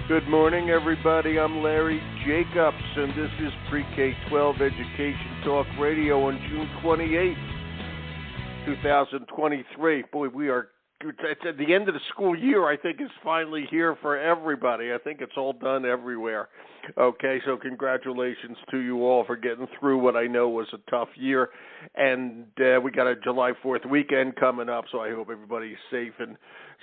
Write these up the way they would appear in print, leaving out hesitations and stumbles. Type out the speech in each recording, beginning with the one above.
Good morning, everybody. I'm Larry Jacobs, and this is Pre-K-12 Education Talk Radio on June 28th, 2023. Boy, it's at the end of the school year. I think it's finally here for everybody. I think it's all done everywhere. Okay, so congratulations to you all for getting through what I know was a tough year. And we got a July 4th weekend coming up, so I hope everybody's safe and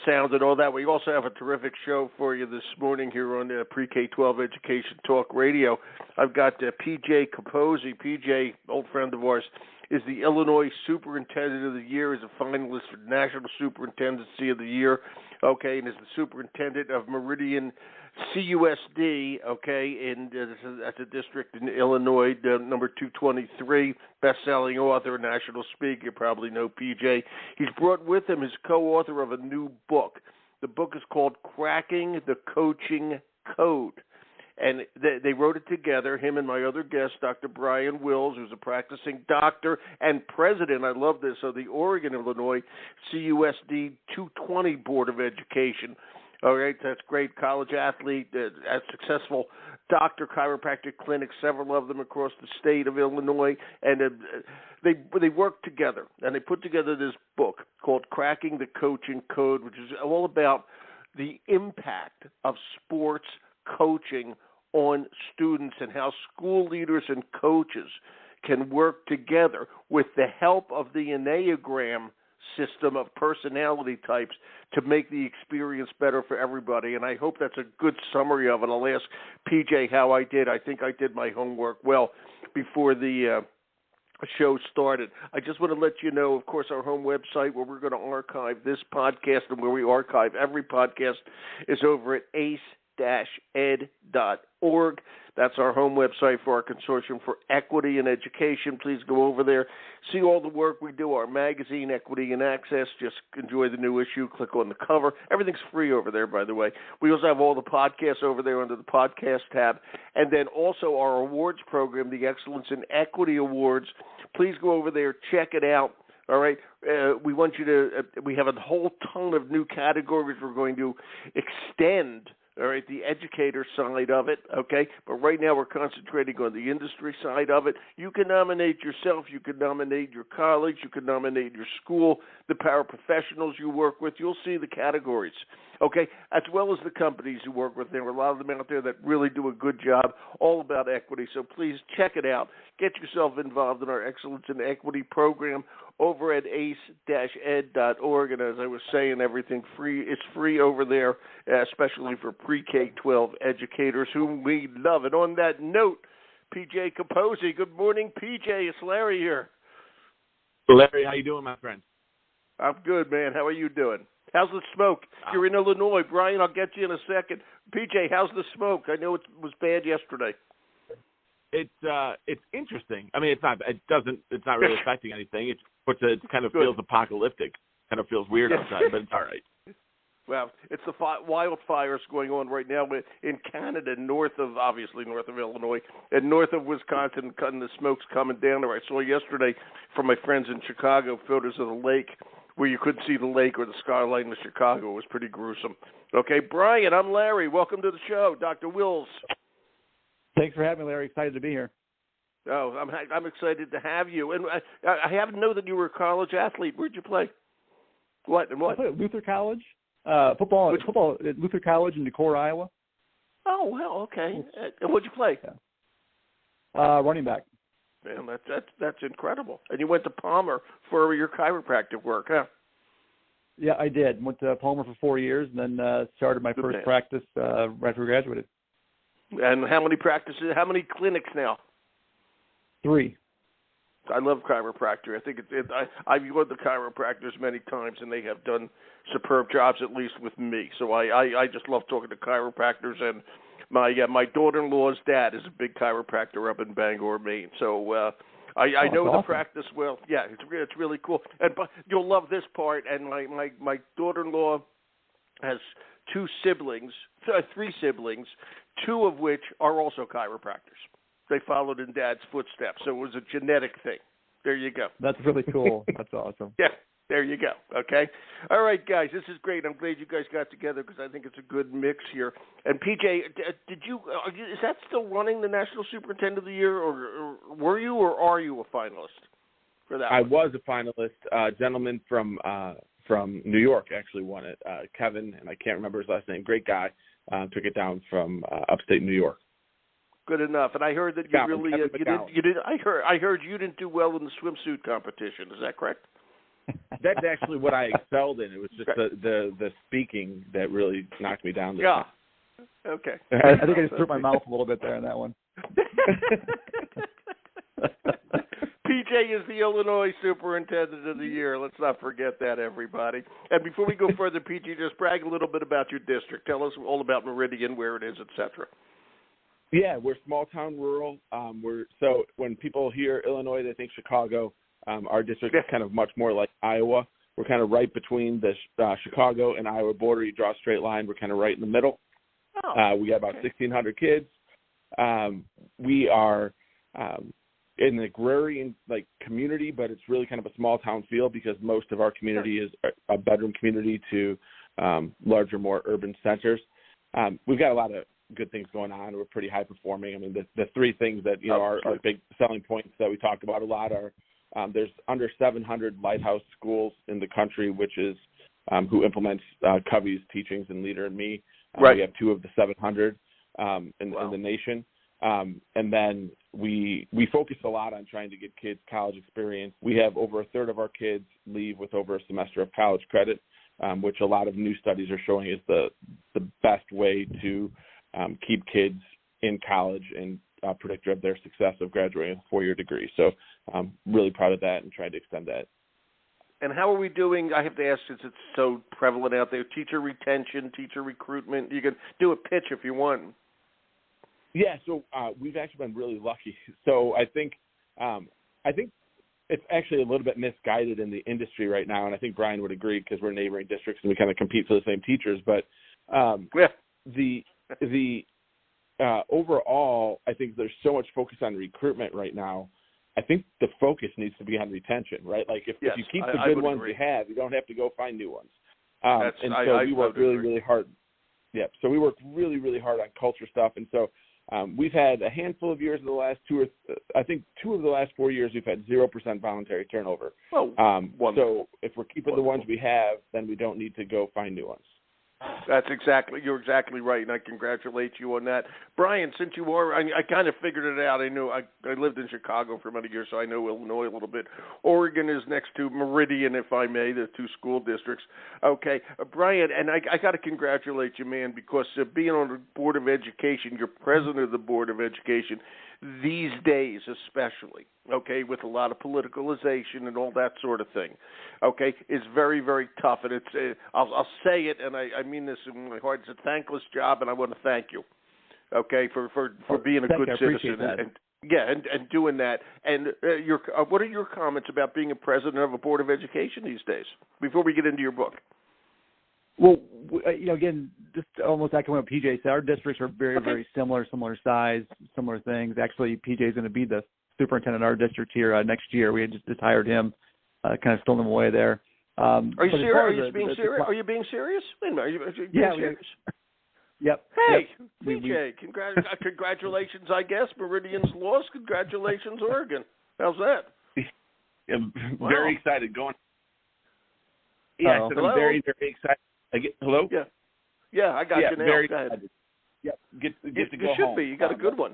sound and all that. We also have a terrific show for you this morning here on Pre-K-12 Education Talk Radio. I've got PJ Caposey. PJ, old friend of ours, is the Illinois Superintendent of the Year. He's a finalist for National Superintendency of the Year, okay, and is the Superintendent of Meridian CUSD, okay, and that's a district in Illinois, number 223, best-selling author, national speaker. You probably know PJ. He's brought with him his co-author of a new book. The book is called Cracking the Coaching Code. And they wrote it together, him and my other guest, Dr. Brian Wills, who's a practicing doctor and president, I love this, of the Oregon-Illinois CUSD 220 Board of Education. All right, that's great. College athlete, a successful doctor, chiropractic clinics, several of them across the state of Illinois. And they worked together, and they put together this book called Cracking the Coaching Code, which is all about the impact of sports coaching on students and how school leaders and coaches can work together with the help of the Enneagram system of personality types to make the experience better for everybody. And I hope that's a good summary of it. I'll ask PJ how I did. I think I did my homework well before the show started. I just want to let you know, of course, our home website where we're going to archive this podcast and where we archive every podcast is over at ace-ed.org. That's our home website for our Consortium for Equity in Education. Please go over there, see all the work we do, our magazine, Equity and Access. Just enjoy the new issue. Click on the cover. Everything's free over there, by the way. We also have all the podcasts over there under the podcast tab. And then also our awards program, the Excellence in Equity Awards. Please go over there, check it out. All right, we want you to, we have a whole ton of new categories we're going to extend. All right, the educator side of it, okay? But right now we're concentrating on the industry side of it. You can nominate yourself. You can nominate your college. You can nominate your school, the paraprofessionals you work with. You'll see the categories, okay, as well as the companies you work with. There are a lot of them out there that really do a good job, all about equity. So please check it out. Get yourself involved in our Excellence in Equity program over at ace-ed.org. And as I was saying, everything free. It's free over there, especially for pre-K-12 educators whom we love. And on that note, PJ Caposey. Good morning, PJ. It's Larry here. Larry, how you doing, my friend? I'm good, man. How are you doing? How's the smoke? You're in Illinois. Brian, I'll get you in a second. PJ, how's the smoke? I know it was bad yesterday. It's interesting. I mean, it's not really affecting anything. It kind of feels apocalyptic. Kind of feels weird outside, but it's all right. Well, it's the wildfires going on right now in Canada, north of Illinois, and north of Wisconsin, and the smoke's coming down there. I saw yesterday from my friends in Chicago photos of the lake where you couldn't see the lake or the skyline of Chicago. It was pretty gruesome. Okay, Brian, I'm Larry. Welcome to the show, Dr. Wills. Thanks for having me, Larry. Excited to be here. Oh, I'm excited to have you. And I happen to know that you were a college athlete. Where'd you play? What? I played at Luther College. Football at Luther College in Decorah, Iowa. Oh, well, okay. And what'd you play? Running back. Man, that's incredible. And you went to Palmer for your chiropractic work, huh? Yeah, I did. Went to Palmer for 4 years, and then started my first practice right after we graduated. And how many practices? How many clinics now? 3. I love chiropractor. I think I've gone to chiropractors many times, and they have done superb jobs, at least with me. So I just love talking to chiropractors. And my daughter-in-law's dad is a big chiropractor up in Bangor, Maine. So I know the practice well. Yeah, it's really cool. And you'll love this part. And my daughter-in-law has 3 siblings, 2 of which are also chiropractors. They followed in Dad's footsteps, so it was a genetic thing. There you go. That's really cool. That's awesome. Yeah, There you go. Okay. All right, guys. This is great. I'm glad you guys got together because I think it's a good mix here. And PJ, is that still running the National Superintendent of the Year, or were you, or are you a finalist for that? I was a finalist. A gentleman from New York actually won it. Kevin, and I can't remember his last name. Great guy. Took it down from upstate New York. Good enough. And I heard that you did. I heard you didn't do well in the swimsuit competition. Is that correct? That's actually what I excelled in. It was just the speaking that really knocked me down. Yeah. Okay. I think I just threw my mouth a little bit there on that one. PJ is the Illinois Superintendent of the Year. Let's not forget that, everybody. And before we go further, PJ, just brag a little bit about your district. Tell us all about Meridian, where it is, et cetera. Yeah, we're small town rural. So when people hear Illinois, they think Chicago. Our district is kind of much more like Iowa. We're kind of right between the Chicago and Iowa border. You draw a straight line. We're kind of right in the middle. We got about 1,600 kids. We are in an agrarian community, but it's really kind of a small town feel because most of our community is a bedroom community to larger, more urban centers. We've got a lot of good things going on. We're pretty high performing. I mean, the three things that are big selling points that we talk about a lot are there's under 700 lighthouse schools in the country, which is who implements Covey's teachings and Leader and Me. We have 2 of the 700 in the nation. And then we focus a lot on trying to get kids college experience. We have over a third of our kids leave with over a semester of college credit, which a lot of new studies are showing is the best way to keep kids in college and predictor of their success of graduating with a 4-year degree. So I'm really proud of that and trying to extend that. And how are we doing? I have to ask, since it's so prevalent out there, teacher retention, teacher recruitment. You can do a pitch if you want. Yeah, so we've actually been really lucky. So I think it's actually a little bit misguided in the industry right now, and I think Brian would agree because we're neighboring districts and we kind of compete for the same teachers. But the overall, I think there's so much focus on recruitment right now. I think the focus needs to be on retention, right? Like if you keep the good ones you have, you don't have to go find new ones. We work really hard. Yeah, so we work really, really hard on culture stuff, and so we've had a handful of years in the last 2 of the last 4 years we've had 0% voluntary turnover. So if we're keeping the ones we have, then we don't need to go find new ones. You're exactly right, and I congratulate you on that. Brian, since you are, I kind of figured it out. I knew I lived in Chicago for many years, so I know Illinois a little bit. Oregon is next to Meridian, if I may, the 2 school districts. Okay, Brian, and I got to congratulate you, man, because being on the Board of Education, you're president of the Board of Education, these days especially, okay, with a lot of politicalization and all that sort of thing, okay, is very, very tough. And it's, I'll say it, and I mean this in my heart, it's a thankless job, and I want to thank you, okay, for being a good citizen and doing that. And what are your comments about being a president of a Board of Education these days, before we get into your book? Well, again, just almost echoing what PJ said, our districts are very, very similar size, similar things. Actually, PJ is going to be the superintendent of our district here next year. We had just hired him, kind of stolen him away there. Are you serious? Are you being serious? Are you being serious? Wait a minute. Are you being serious? Yep. Hey, PJ, congratulations, I guess. Meridian's lost. Congratulations, Oregon. How's that? I'm very excited going. Yeah, I'm very, very excited. Hello? Yeah, I got you now. Very Go ahead. excited. Yeah, get to go you should home. Be. You got a good one.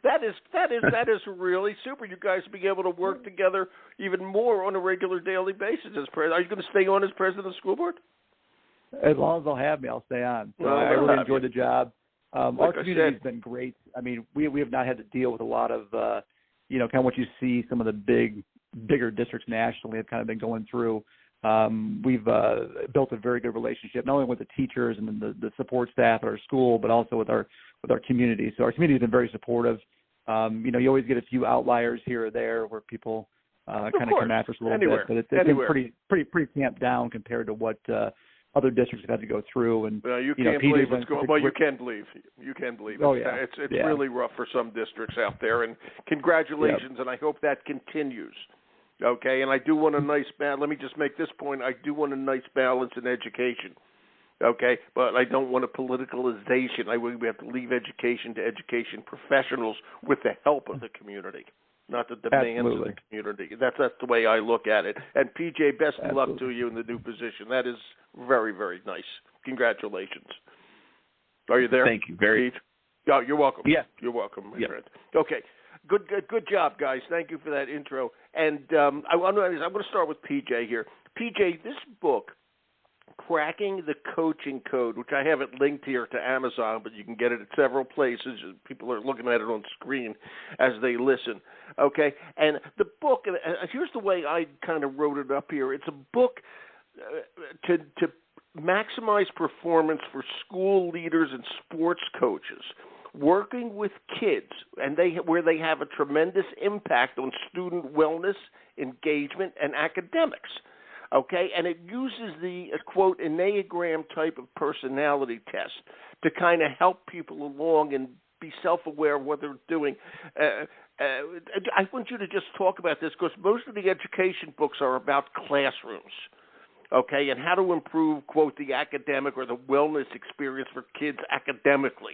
That is really super. You guys be able to work together even more on a regular daily basis. Are you going to stay on as president of the school board? As long as they'll have me, I'll stay on. So I really enjoyed the job. Our community's been great. I mean, we have not had to deal with a lot of, kind of what you see some of the bigger districts nationally have kind of been going through. We've built a very good relationship, not only with the teachers and the support staff at our school, but also with our community. So our community has been very supportive. You always get a few outliers here or there where people kind of come after us a little bit, but it's been pretty tamped down compared to what other districts have had to go through. And you can't believe what's going on. Well, you can believe it. Oh, yeah. It's really rough for some districts out there. And congratulations, and I hope that continues. Okay, and I do want a nice balance. Let me just make this point. I do want a nice balance in education. Okay, but I don't want a politicalization. We have to leave education to education professionals with the help of the community, not the demands of the community. That's the way I look at it. And PJ, best of luck to you in the new position. That is very, very nice. Congratulations. Are you there? Thank you. Very. Oh, you're welcome. Yeah, you're welcome, my friend. Okay. Good job, guys. Thank you for that intro. And I'm going to start with PJ here. PJ, this book, Cracking the Coaching Code, which I have it linked here to Amazon, but you can get it at several places. People are looking at it on screen as they listen. Okay? And the book, here's the way I kind of wrote it up here. It's a book to maximize performance for school leaders and sports coaches working with kids, and where they have a tremendous impact on student wellness, engagement, and academics. Okay, and it uses the, quote, Enneagram type of personality test to kind of help people along and be self-aware of what they're doing. I want you to just talk about this because most of the education books are about classrooms, okay, and how to improve, quote, the academic or the wellness experience for kids academically.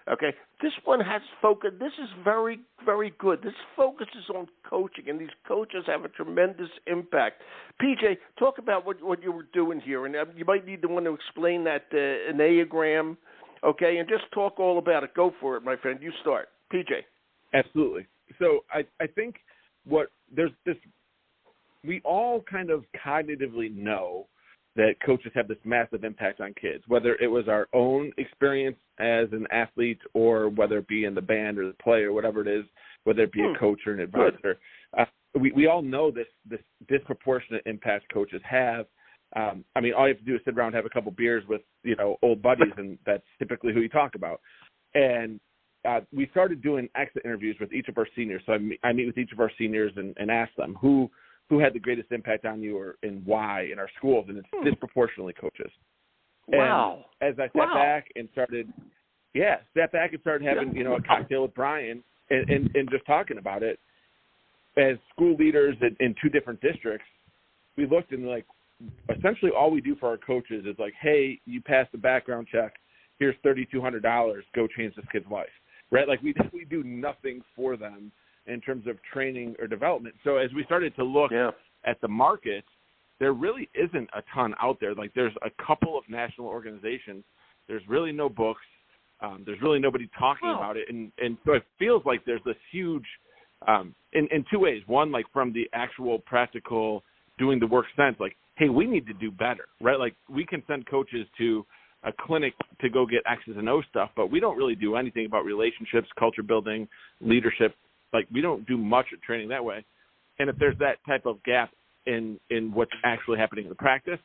Okay, this one has focus. This is very, very good. This focuses on coaching, and these coaches have a tremendous impact. PJ, talk about what you were doing here, and you might need to want to explain that Enneagram, okay, and just talk all about it. Go for it, my friend. You start. PJ. Absolutely. So I think there's this, we all kind of cognitively know that coaches have this massive impact on kids, whether it was our own experience as an athlete or whether it be in the band or the play or whatever it is, whether it be a coach or an advisor. We all know this disproportionate impact coaches have. I mean, all you have to do is sit around and have a couple beers with, old buddies, and that's typically who you talk about. And we started doing exit interviews with each of our seniors. So I meet with each of our seniors and ask them who had the greatest impact on you and why in our schools, and it's disproportionately coaches. Wow. And as I sat back and started having, a cocktail with Brian and just talking about it, as school leaders in two different districts, we looked and essentially all we do for our coaches is hey, you passed the background check, here's $3,200, go change this kid's life, right? We do nothing for them in terms of training or development. So as we started to look at the market, there really isn't a ton out there. There's a couple of national organizations. There's really no books. There's really nobody talking about it. And so it feels like there's this huge, in two ways. One, from the actual practical doing the work sense, hey, we need to do better, right? We can send coaches to a clinic to go get X's and O stuff, but we don't really do anything about relationships, culture building, leadership. We don't do much at training that way. And if there's that type of gap in what's actually happening in the practice,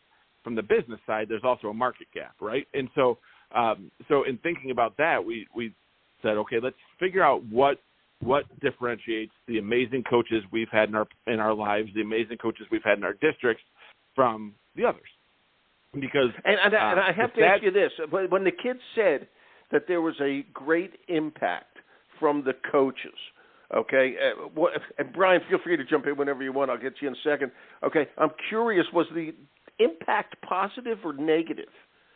from the business side, there's also a market gap, right? And so in thinking about that, we said, okay, let's figure out what differentiates the amazing coaches we've had in our lives, the amazing coaches we've had in our districts from the others. Because and I have to ask you this: when the kids said that there was a great impact from the coaches. Okay, and Brian, feel free to jump in whenever you want. I'll get you in a second. Okay, I'm curious, was the impact positive or negative?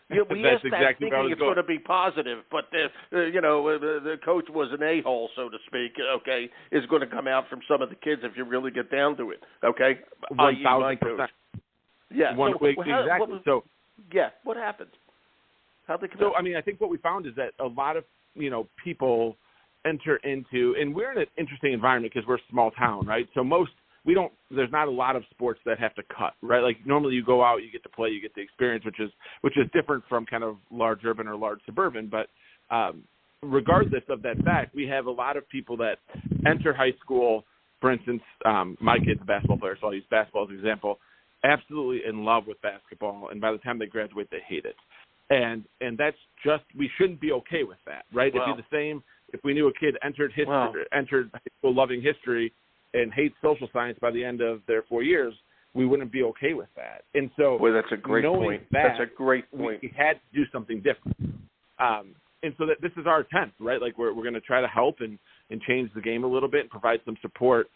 We asked that exactly thinking it's going to be positive, but the coach was an a-hole, so to speak. Okay, is going to come out from some of the kids if you really get down to it. Okay, 1,000%. Yeah, exactly. What happened? How'd they come out? I mean, I think what we found is that a lot of people enter into, and we're in an interesting environment because we're a small town, right? So there's not a lot of sports that have to cut, right? Normally you go out, you get to play, you get the experience, which is different from kind of large urban or large suburban. But regardless of that fact, we have a lot of people that enter high school. For instance, my kid's a basketball player, so I'll use basketball as an example, absolutely in love with basketball, and by the time they graduate, they hate it. And that's just, we shouldn't be okay with that, right? Wow. It'd be the same if we knew a kid entered high school loving history and hates social science by the end of their 4 years. we wouldn't be okay with that. And so, boy, that's a great point. That's a great point. We had to do something different. And so that this is our attempt, right? Like we're going to try to help and change the game a little bit and provide some support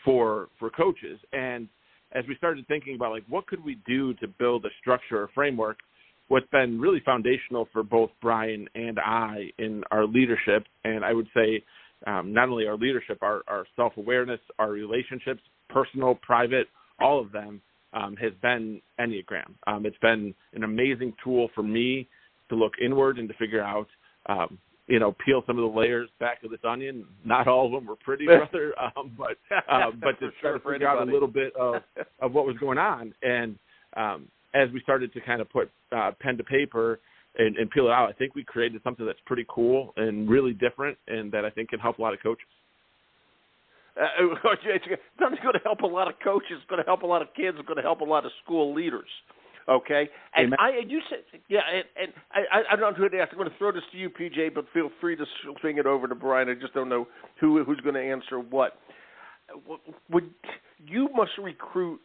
for coaches. And as we started thinking about like what could we do to build a structure or framework, what's been really foundational for both Brian and I in our leadership, and I would say not only our leadership, our self-awareness, our relationships, personal, private, all of them has been Enneagram. It's been an amazing tool for me to look inward and to figure out, peel some of the layers back of this onion. Not all of them were pretty, brother, but to try to figure out a little bit of what was going on. And as we started to kind of put pen to paper and peel it out, I think we created something that's pretty cool and really different, and that I think can help a lot of coaches. It's not going to help a lot of coaches. It's going to help a lot of kids. It's going to help a lot of school leaders. Okay, and you said, and I don't know who to ask. I'm going to throw this to you, PJ, but feel free to swing it over to Brian. I just don't know who's going to answer what. You must recruit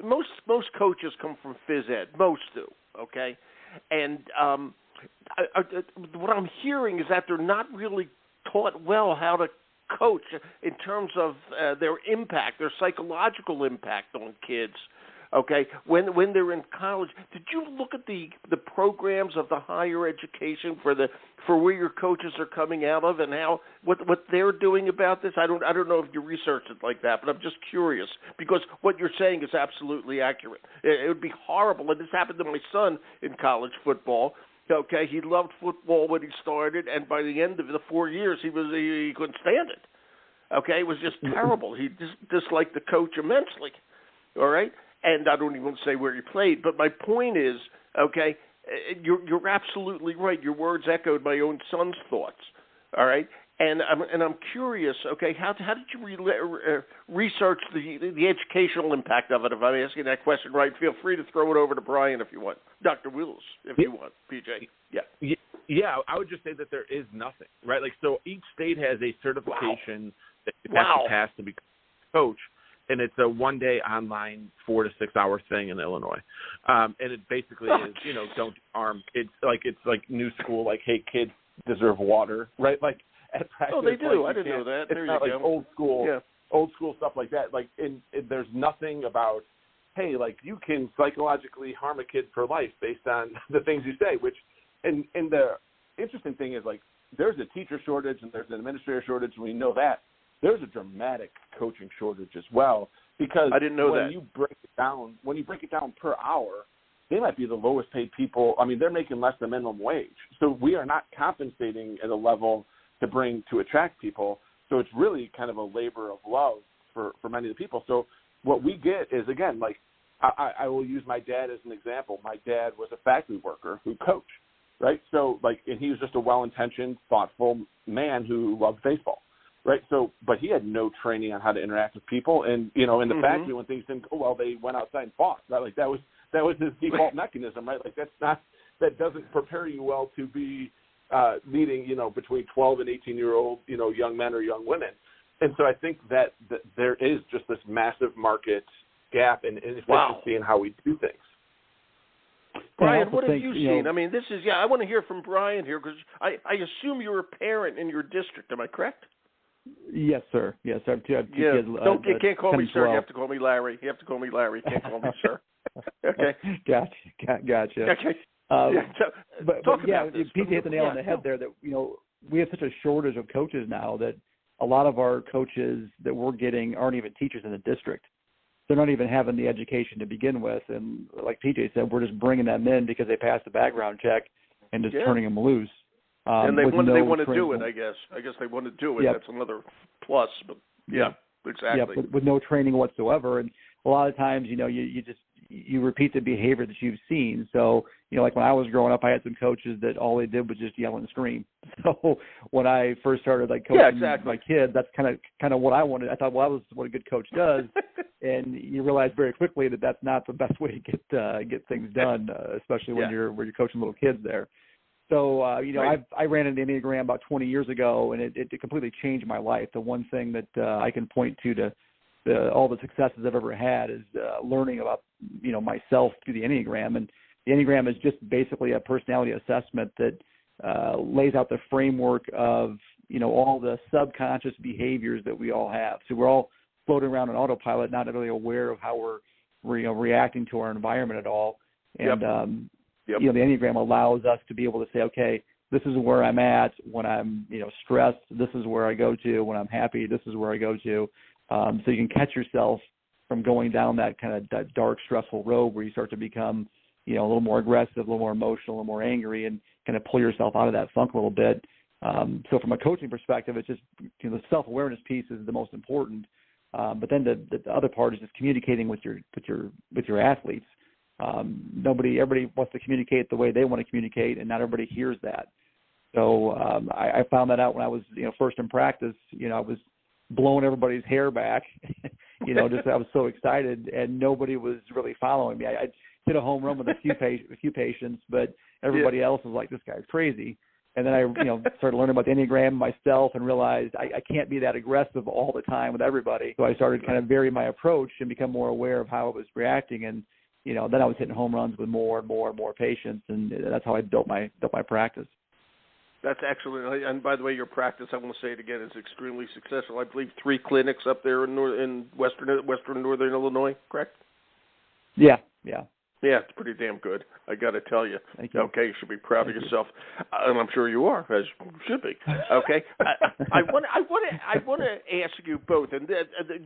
most coaches come from phys ed. Most do. Okay, and what I'm hearing is that they're not really taught well how to coach in terms of their impact, their psychological impact on kids. Okay, when they're in college, did you look at the programs of the higher education for where your coaches are coming out of and what they're doing about this? I don't know if you researched it like that, but I'm just curious because what you're saying is absolutely accurate. It would be horrible, and this happened to my son in college football. Okay, he loved football when he started, and by the end of the 4 years, he couldn't stand it. Okay, it was just terrible. He disliked the coach immensely. All right. And I don't even say where he played, but my point is, okay, you're absolutely right. Your words echoed my own son's thoughts. All right, and I'm curious. Okay, how did you research the educational impact of it? If I'm asking that question right, feel free to throw it over to Brian if you want, Dr. Wills if you want, PJ. Yeah. I would just say that there is nothing, right? Like so, each state has a certification that you have to pass to become a coach. And it's a one-day online 4 to 6 hour thing in Illinois, and it basically is, don't harm. It's like new school, like hey, kids deserve water, right? Like at practice. Oh, they do. Like, I didn't know that. It's there not you like go. old school stuff like that. Like, there's nothing about hey, like you can psychologically harm a kid for life based on the things you say. Which, and the interesting thing is like there's a teacher shortage and there's an administrator shortage, and we know that. There's a dramatic coaching shortage as well because I didn't know when you break it down per hour, they might be the lowest paid people. I mean, they're making less than minimum wage. So we are not compensating at a level to attract people. So it's really kind of a labor of love for many of the people. So what we get is, again, like I will use my dad as an example. My dad was a factory worker who coached, right? So and he was just a well-intentioned, thoughtful man who loved baseball. Right. So, but he had no training on how to interact with people, and in the factory when things didn't go well, they went outside and fought. Right. Like that was his default mechanism. Right. Like that doesn't prepare you well to be leading between 12 and 18-year-old young men or young women. And so I think that there is just this massive market gap in efficiency in how we do things. Brian, what have you seen? I mean, this is I want to hear from Brian here because I assume you're a parent in your district. Am I correct? Yes, sir. Yes, sir. Kids, you can't call me sir. 12. You have to call me Larry. You can't call me me sir. Okay. Gotcha. Okay. But PJ hit the nail on the head there. That we have such a shortage of coaches now that a lot of our coaches that we're getting aren't even teachers in the district. They're not even having the education to begin with, and like PJ said, we're just bringing them in because they passed the background check and just turning them loose. And they want to do it, I guess. I guess they want to do it. Yep. That's another plus. But exactly. Yeah, with no training whatsoever. And a lot of times, you repeat the behavior that you've seen. So, like when I was growing up, I had some coaches that all they did was just yell and scream. So when I first started coaching my kids, that's kind of what I wanted. I thought, well, that was what a good coach does. And you realize very quickly that that's not the best way to get things done, especially when you're coaching little kids there. So, I ran into the Enneagram about 20 years ago, and it completely changed my life. The one thing that I can point to all the successes I've ever had is learning about, myself through the Enneagram. And the Enneagram is just basically a personality assessment that lays out the framework of, all the subconscious behaviors that we all have. So we're all floating around on autopilot, not really aware of how we're reacting to our environment at all. And, the Enneagram allows us to be able to say, okay, this is where I'm at when I'm, stressed. This is where I go to when I'm happy. This is where I go to. So you can catch yourself from going down that kind of that dark, stressful road where you start to become, a little more aggressive, a little more emotional, a little more angry, and kind of pull yourself out of that funk a little bit. So from a coaching perspective, it's just, the self-awareness piece is the most important. But then the other part is just communicating with your athletes. Everybody wants to communicate the way they want to communicate, and not everybody hears that. So I found that out when I was, first in practice. I was blowing everybody's hair back. Just I was so excited, and nobody was really following me. I hit a home run with a few patients, but everybody else was like, "This guy's crazy." And then I, started learning about the Enneagram myself and realized I can't be that aggressive all the time with everybody. So I started kind of vary my approach and become more aware of how I was reacting. And, then I was hitting home runs with more and more and more patients. And that's how I built my practice. That's excellent. And by the way, your practice, I want to say it again, is extremely successful. I believe 3 clinics up there in western northern Illinois, correct? Yeah. Yeah, it's pretty damn good. I got to tell you. Thank you. Okay, you should be proud of yourself, and I'm sure you are, as you should be. Okay, I want to ask you both, and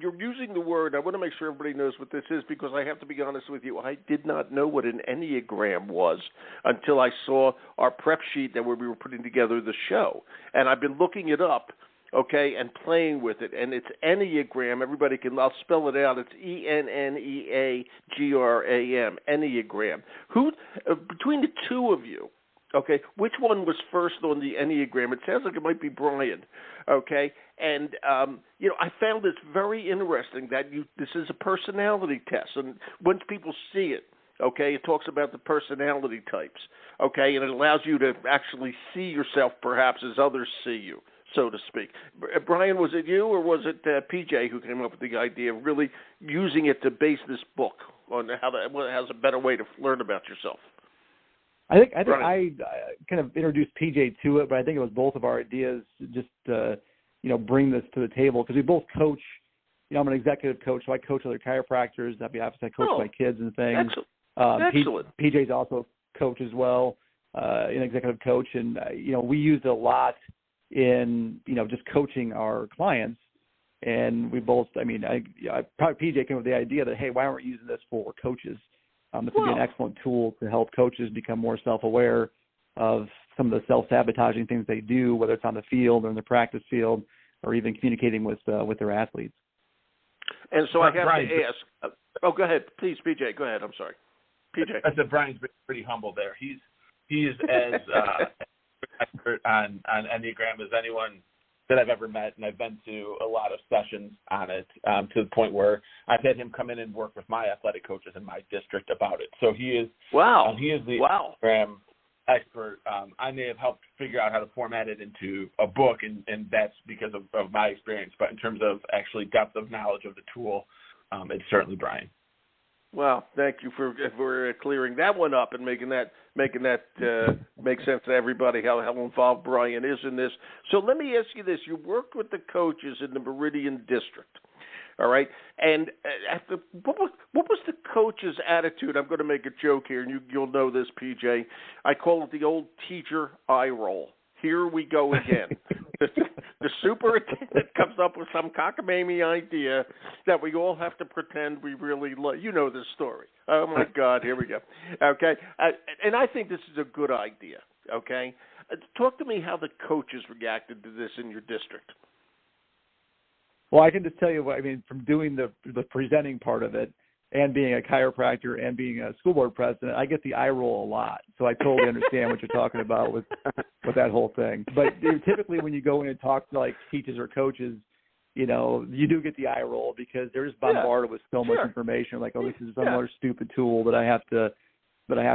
you're using the word. I want to make sure everybody knows what this is, because I have to be honest with you. I did not know what an Enneagram was until I saw our prep sheet that where we were putting together the show, and I've been looking it up. Okay, and playing with it, and it's Enneagram. Everybody can, I'll spell it out. It's ENNEAGRAM, Enneagram. Who, between the two of you, okay, which one was first on the Enneagram? It sounds like it might be Brian, okay? And, I found this very interesting that this is a personality test, and once people see it, okay, it talks about the personality types, okay, and it allows you to actually see yourself perhaps as others see you, so to speak. Brian, was it you or was it PJ who came up with the idea of really using it to base this book on how's a better way to learn about yourself? I think I kind of introduced PJ to it, but I think it was both of our ideas just to, bring this to the table, because we both coach. I'm an executive coach, so I coach other chiropractors. I coach my kids and things. Excellent. PJ's also a coach as well, an executive coach, and we use it a lot in just coaching our clients. And we both, probably PJ came up with the idea that, hey, why aren't we using this for coaches? This would be an excellent tool to help coaches become more self-aware of some of the self-sabotaging things they do, whether it's on the field or in the practice field, or even communicating with their athletes. And so I have to ask. Go ahead, please, PJ. Go ahead. I'm sorry, PJ. I said Brian's pretty humble there. He's as expert on Enneagram as anyone that I've ever met, and I've been to a lot of sessions on it, to the point where I've had him come in and work with my athletic coaches in my district about it. So he is the Enneagram expert. I may have helped figure out how to format it into a book, and that's because of my experience. But in terms of actually depth of knowledge of the tool, it's certainly Brian. Well, thank you for clearing that one up and making that make sense to everybody how involved Brian is in this. So let me ask you this: you worked with the coaches in the Meridian District, all right? And what was the coach's attitude? I'm going to make a joke here, and you'll know this, PJ. I call it the old teacher eye roll. Here we go again. The superintendent comes up with some cockamamie idea that we all have to pretend we really love. You know this story. Oh, my God, here we go. Okay? And I think this is a good idea, okay? Talk to me how the coaches reacted to this in your district. Well, I can just tell you, from doing the presenting part of it, and being a chiropractor and being a school board president, I get the eye roll a lot. So I totally understand what you're talking about with that whole thing. But typically when you go in and talk to like teachers or coaches, you do get the eye roll because they're just bombarded with so much information. Like, this is some other stupid tool that I have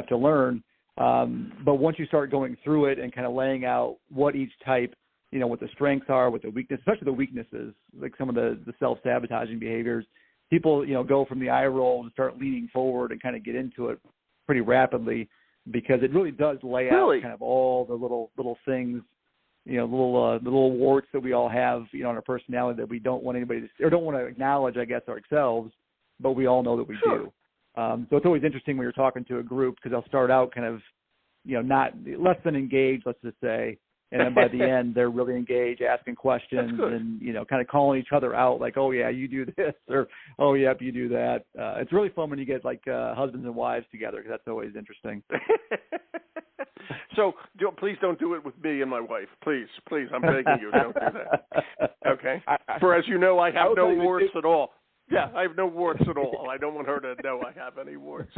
to learn. But once you start going through it and kind of laying out what each type what the strengths are, what the weaknesses, especially the weaknesses, like some of the self-sabotaging behaviors. People, go from the eye roll and start leaning forward and kind of get into it pretty rapidly, because it really does lay out kind of all the little things, little warts that we all have, in our personality that we don't want anybody to, or don't want to acknowledge, I guess, ourselves, but we all know that we do. So it's always interesting when you're talking to a group, because they'll start out kind of, not less than engaged, let's just say, and then by the end they're really engaged, asking questions and, kind of calling each other out, like, oh yeah, you do this, or oh yep, you do that. It's really fun when you get like husbands and wives together, because that's always interesting. So please don't do it with me and my wife. Please, I'm begging you, don't do that. Okay? For as you know, I have no warts at all. Yeah, I have no warts at all. I don't want her to know I have any warts.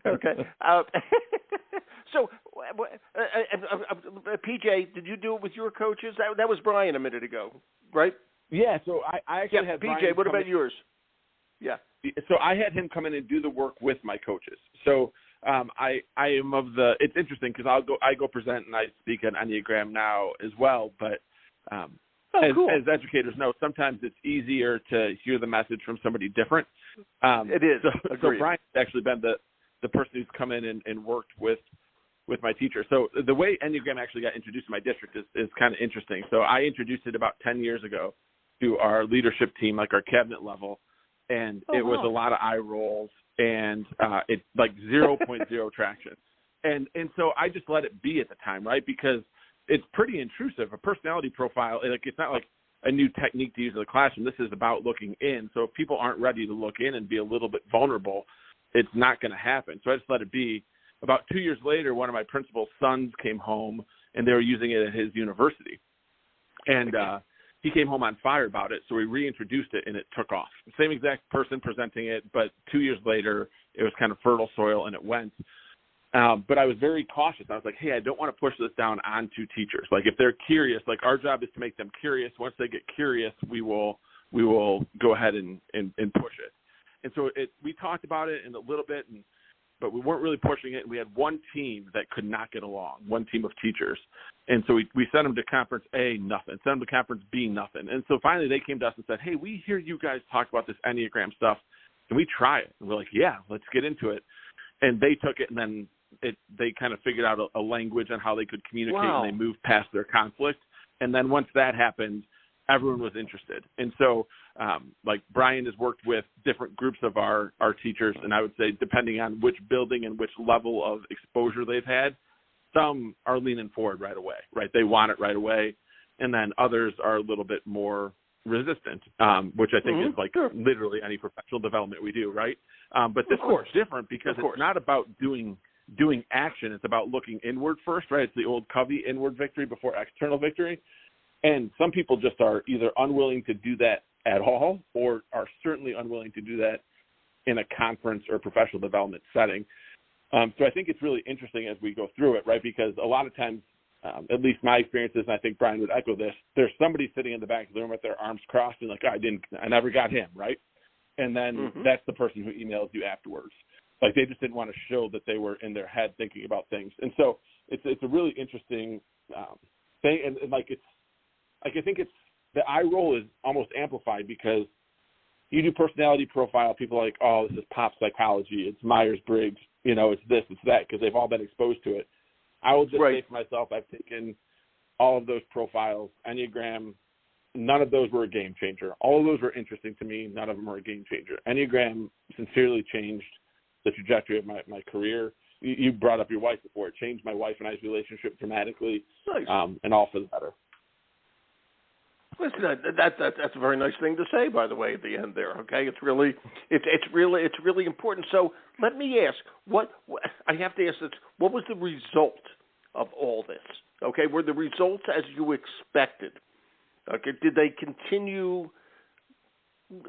Okay. So, PJ, did you do it with your coaches? That was Brian a minute ago, right? Yeah. So I actually had PJ. Brian What about yours? Yeah. So I had him come in and do the work with my coaches. So I am of the. It's interesting because I go present and I speak on Enneagram now as well, but. As educators know, sometimes it's easier to hear the message from somebody different. It is. So Brian's actually been the person who's come in and worked with my teacher. So the way Enneagram actually got introduced to my district is kind of interesting. So I introduced it about 10 years ago to our leadership team, like our cabinet level, and it was a lot of eye rolls and it's like 0.0 traction. And so I just let it be at the time, right? Because it's pretty intrusive. A personality profile, it's not like a new technique to use in the classroom. This is about looking in. So if people aren't ready to look in and be a little bit vulnerable, it's not going to happen. So I just let it be. About 2 years later, one of my principal's sons came home, and they were using it at his university. And he came home on fire about it, so we reintroduced it, and it took off. Same exact person presenting it, but 2 years later, it was kind of fertile soil, and it went. But I was very cautious. I was like, hey, I don't want to push this down onto teachers. Like, if they're curious, like, our job is to make them curious. Once they get curious, we will go ahead and push it. And so we talked about it in a little bit, but we weren't really pushing it. And we had one team that could not get along, one team of teachers. And so we sent them to conference A, nothing. Sent them to conference B, nothing. And so finally they came to us and said, hey, we hear you guys talk about this Enneagram stuff. Can we try it? And we're like, yeah, let's get into it. And they took it, and then they kind of figured out a language on how they could communicate, and they moved past their conflict. And then once that happened, everyone was interested. And so, like, Brian has worked with different groups of our teachers, and I would say depending on which building and which level of exposure they've had, some are leaning forward right away, right? They want it right away. And then others are a little bit more resistant, which I think is like literally any professional development we do, right? But this is different because it's not about doing action. It's about looking inward first, right? It's the old Covey inward victory before external victory. And some people just are either unwilling to do that at all, or are certainly unwilling to do that in a conference or professional development setting. So I think it's really interesting as we go through it, right? Because a lot of times, at least my experiences, and I think Brian would echo this, there's somebody sitting in the back of the room with their arms crossed and like, I never got him, right? And then that's the person who emails you afterwards. Like, they just didn't want to show that they were in their head thinking about things. And so it's a really interesting thing. And like, I think the eye roll is almost amplified because you do personality profile, people are like, oh, this is pop psychology. It's Myers-Briggs, it's this, it's that, because they've all been exposed to it. I will just say for myself, I've taken all of those profiles, Enneagram, none of those were a game changer. All of those were interesting to me. None of them were a game changer. Enneagram sincerely changed the trajectory of my career. You brought up your wife before. It changed my wife and I's relationship dramatically, and all for the better. Listen, that's a very nice thing to say, by the way, at the end there. Okay, it's really important. So let me ask, what I have to ask this: what was the result of all this? Okay, were the results as you expected? Okay, did they continue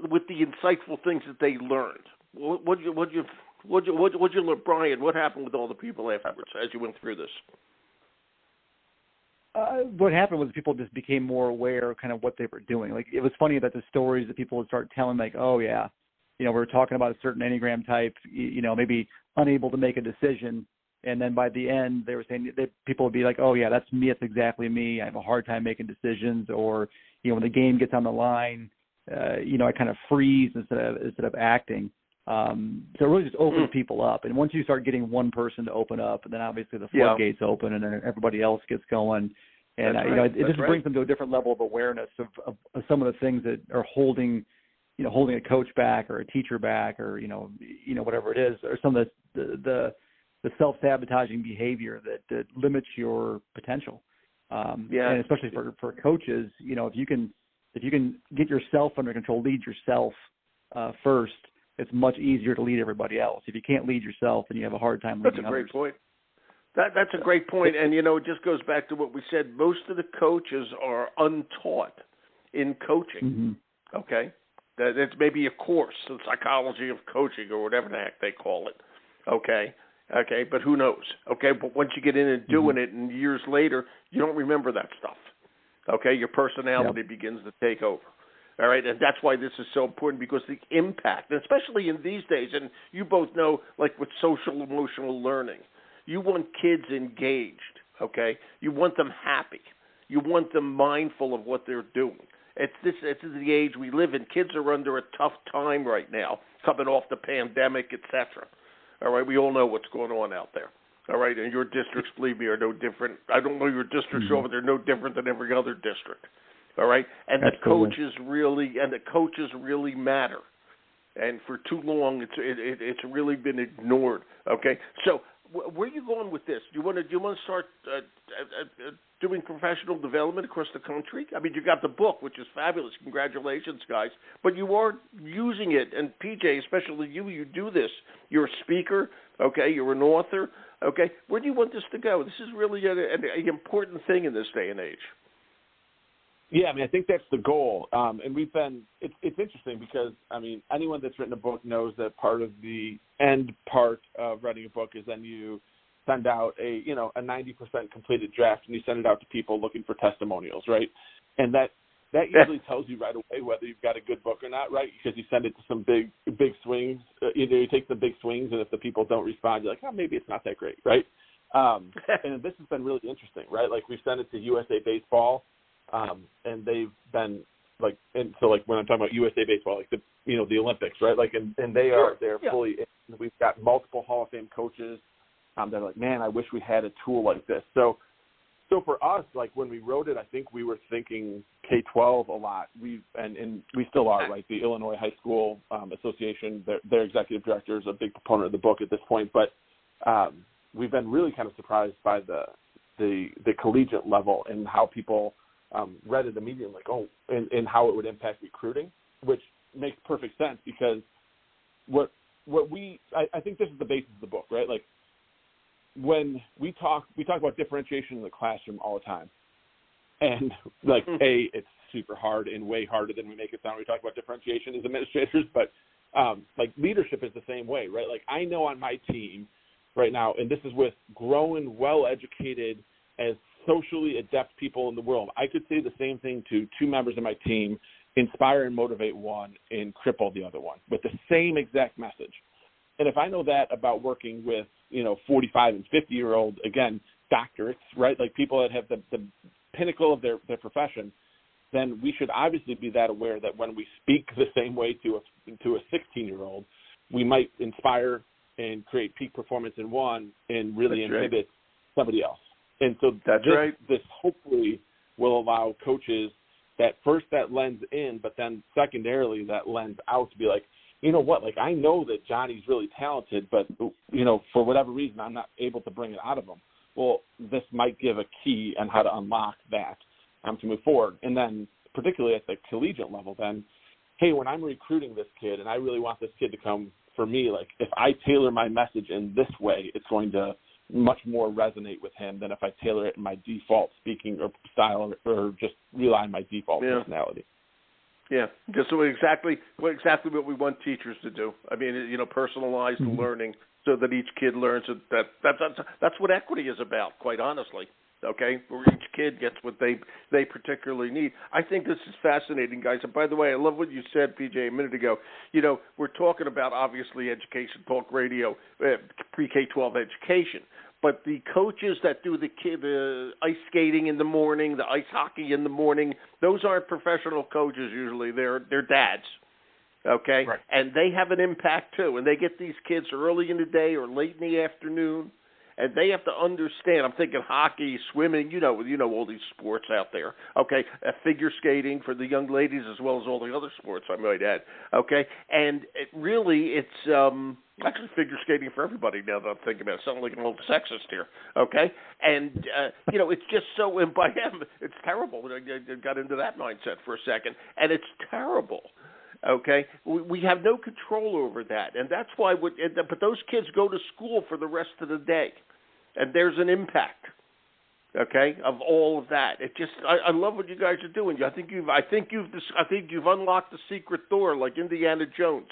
with the insightful things that they learned? What you learn, Brian? What happened with all the people afterwards as you went through this? What happened was people just became more aware of kind of what they were doing. Like, it was funny that the stories that people would start telling, like, oh yeah, we were talking about a certain Enneagram type, maybe unable to make a decision, And then by the end, they were saying people would be like, "Oh yeah, that's me. That's exactly me. I have a hard time making decisions." Or, when the game gets on the line, I kind of freeze instead of acting. So it really just opens people up. And once you start getting one person to open up, and then obviously the floodgates open, and then everybody else gets going. And it just brings them to a different level of awareness of some of the things that are holding a coach back or a teacher back, or whatever it is, or some of the self-sabotaging behavior that limits your potential. And especially for coaches, if you can get yourself under control, lead yourself first, it's much easier to lead everybody else. If you can't lead yourself, then you have a hard time leading others. That's a great point. That's a great point. And, it just goes back to what we said. Most of the coaches are untaught in coaching, okay? That it's maybe a course, the psychology of coaching or whatever the heck they call it, okay? Okay, but who knows, okay? But once you get in and doing it, and years later, you don't remember that stuff, okay? Your personality begins to take over, all right? And that's why this is so important, because the impact, and especially in these days, and you both know, like with social emotional learning, you want kids engaged, okay? You want them happy. You want them mindful of what they're doing. It's the age we live in. Kids are under a tough time right now, coming off the pandemic, etc. All right, we all know what's going on out there. All right, and your districts, believe me, are no different. I don't know your districts over there, no different than every other district. All right, and the coaches really matter. And for too long, it's really been ignored. Okay, so where are you going with this? Do you want to start doing professional development across the country? I mean, you got the book, which is fabulous. Congratulations, guys. But you are using it, and PJ, especially you do this. You're a speaker, okay? You're an author, okay? Where do you want this to go? This is really an important thing in this day and age. Yeah, I think that's the goal. And it's interesting because, anyone that's written a book knows that part of the end part of writing a book is then you send out a 90% completed draft, and you send it out to people looking for testimonials, right? And that usually tells you right away whether you've got a good book or not, right? Because you send it to some big swings. You take the big swings, and if the people don't respond, you're like, maybe it's not that great, right? And this has been really interesting, right? Like, we've sent it to USA Baseball, and they've been when I'm talking about USA Baseball, like the Olympics, right? Like, and they're fully in. We've got multiple Hall of Fame coaches. They're like, man, I wish we had a tool like this. So for us, like, when we wrote it, I think we were thinking K-12 a lot. And we still are, right? The Illinois High School Association, their executive director is a big proponent of the book at this point. But we've been really kind of surprised by the collegiate level and how people read it immediately, and how it would impact recruiting, which makes perfect sense, because I think this is the basis of the book, right? Like, when we talk about differentiation in the classroom all the time, and it's super hard and way harder than we make it sound. We talk about differentiation as administrators, but leadership is the same way, right? Like, I know on my team right now, and this is with growing, well-educated, as socially adept people in the world, I could say the same thing to two members of my team, inspire and motivate one, and cripple the other one with the same exact message. And if I know that about working with, 45 and 50-year-old, again, doctorates, right, like people that have the pinnacle of their profession, then we should obviously be that aware that when we speak the same way to a 16-year-old, we might inspire and create peak performance in one and really inhibit somebody else. And so this hopefully will allow coaches that lens in, but then secondarily that lens out to be like, you know what, like, I know that Johnny's really talented, but, for whatever reason, I'm not able to bring it out of him. Well, this might give a key on how to unlock that to move forward. And then particularly at the collegiate level, then, hey, when I'm recruiting this kid and I really want this kid to come for me, like, if I tailor my message in this way, it's going to much more resonate with him than if I tailor it in my default speaking or style or just rely on my default personality. Yeah, just exactly what we want teachers to do. I mean, personalized learning so that each kid learns that's what equity is about, quite honestly. Okay, where each kid gets what they particularly need. I think this is fascinating, guys. And by the way, I love what you said, PJ, a minute ago. We're talking about, obviously, education, talk radio, pre-K-12 education. but the coaches that do the ice skating in the morning, the ice hockey in the morning, those aren't professional coaches usually. They're dads, okay? Right. And they have an impact too. And they get these kids early in the day or late in the afternoon, and they have to understand. I'm thinking hockey, swimming, you know all these sports out there, okay? Figure skating for the young ladies as well as all the other sports, I might add, okay? And it's actually figure skating for everybody now that I'm thinking about it. Sounding like an old sexist here, okay? And, it's just so, and by him, it's terrible. I got into that mindset for a second, and it's terrible. Okay, we have no control over that, and that's why. But those kids go to school for the rest of the day, and there's an impact. Okay, of all of that. It just, I love what you guys are doing. I think you've unlocked the secret door, like Indiana Jones.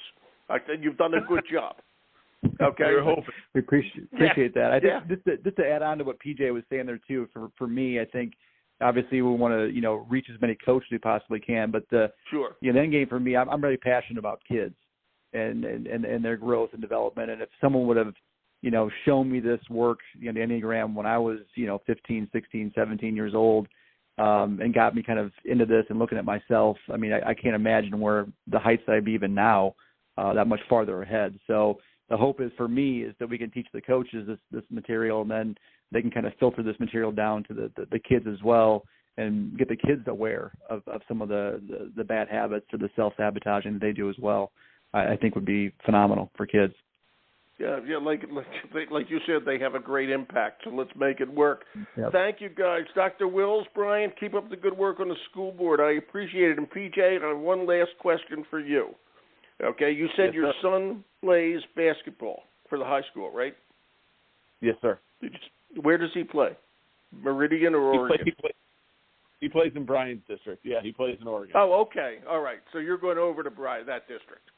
I think you've done a good job. Okay, we appreciate that. I think just to add on to what PJ was saying there too. For me, I think. Obviously, we want to, reach as many coaches as we possibly can. But the end game for me, I'm really passionate about kids and their growth and development. And if someone would have, shown me this work, the Enneagram when I was, 15, 16, 17 years old, and got me kind of into this and looking at myself, I mean, I can't imagine where the heights that I'd be even now, that much farther ahead. So the hope is for me is that we can teach the coaches this material, and then they can kind of filter this material down to the kids as well, and get the kids aware of some of the bad habits or the self-sabotaging that they do as well. I think would be phenomenal for kids. Yeah, like you said, they have a great impact, so let's make it work. Yep. Thank you, guys. Dr. Wills, Brian, keep up the good work on the school board. I appreciate it. And PJ, I have one last question for you. Okay, you said your son plays basketball for the high school, right? Yes, sir. Where does he play? Meridian or Oregon? He plays in Brian's district. Yeah, he plays in Oregon. Oh, okay. All right. So you're going over to that district.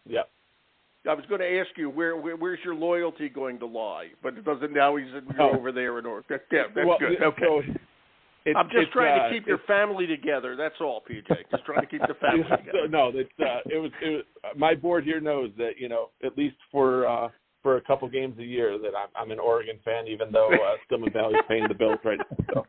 Yeah. I was going to ask you where's your loyalty going to lie, but it doesn't now. He's over there in Oregon. Yeah, that's good. Okay. So I'm just trying to keep your family together. That's all, PJ. Just trying to keep the family together. No, it was my board here knows that at least for a couple games a year that I'm an Oregon fan, even though Stillman Valley's paying the bills right now. So.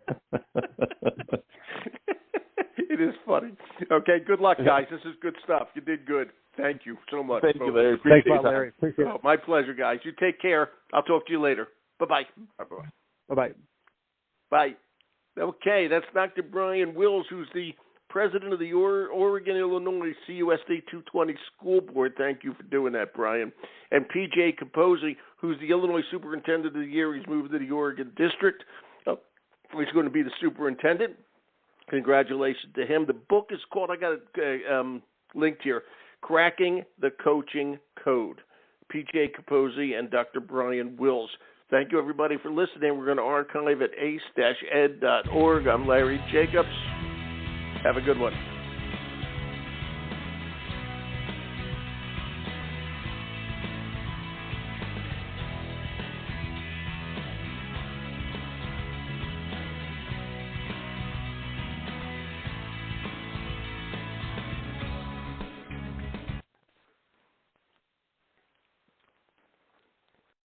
It is funny. Okay, good luck, guys. This is good stuff. You did good. Thank you so much. Thank you, Larry. Thanks a lot, Larry. Appreciate it. My pleasure, guys. You take care. I'll talk to you later. Bye-bye. Bye-bye. Bye-bye. Bye. Okay, that's Dr. Brian Wills, who's the president of the Oregon-Illinois CUSD 220 School Board. Thank you for doing that, Brian. And PJ Caposey, who's the Illinois Superintendent of the Year. He's moved to the Oregon District. He's going to be the superintendent. Congratulations to him. The book is called, I got it linked here, Cracking the Coaching Code. PJ Caposey and Dr. Brian Wills. Thank you, everybody, for listening. We're going to archive at ace-ed.org. I'm Larry Jacobs. Have a good one.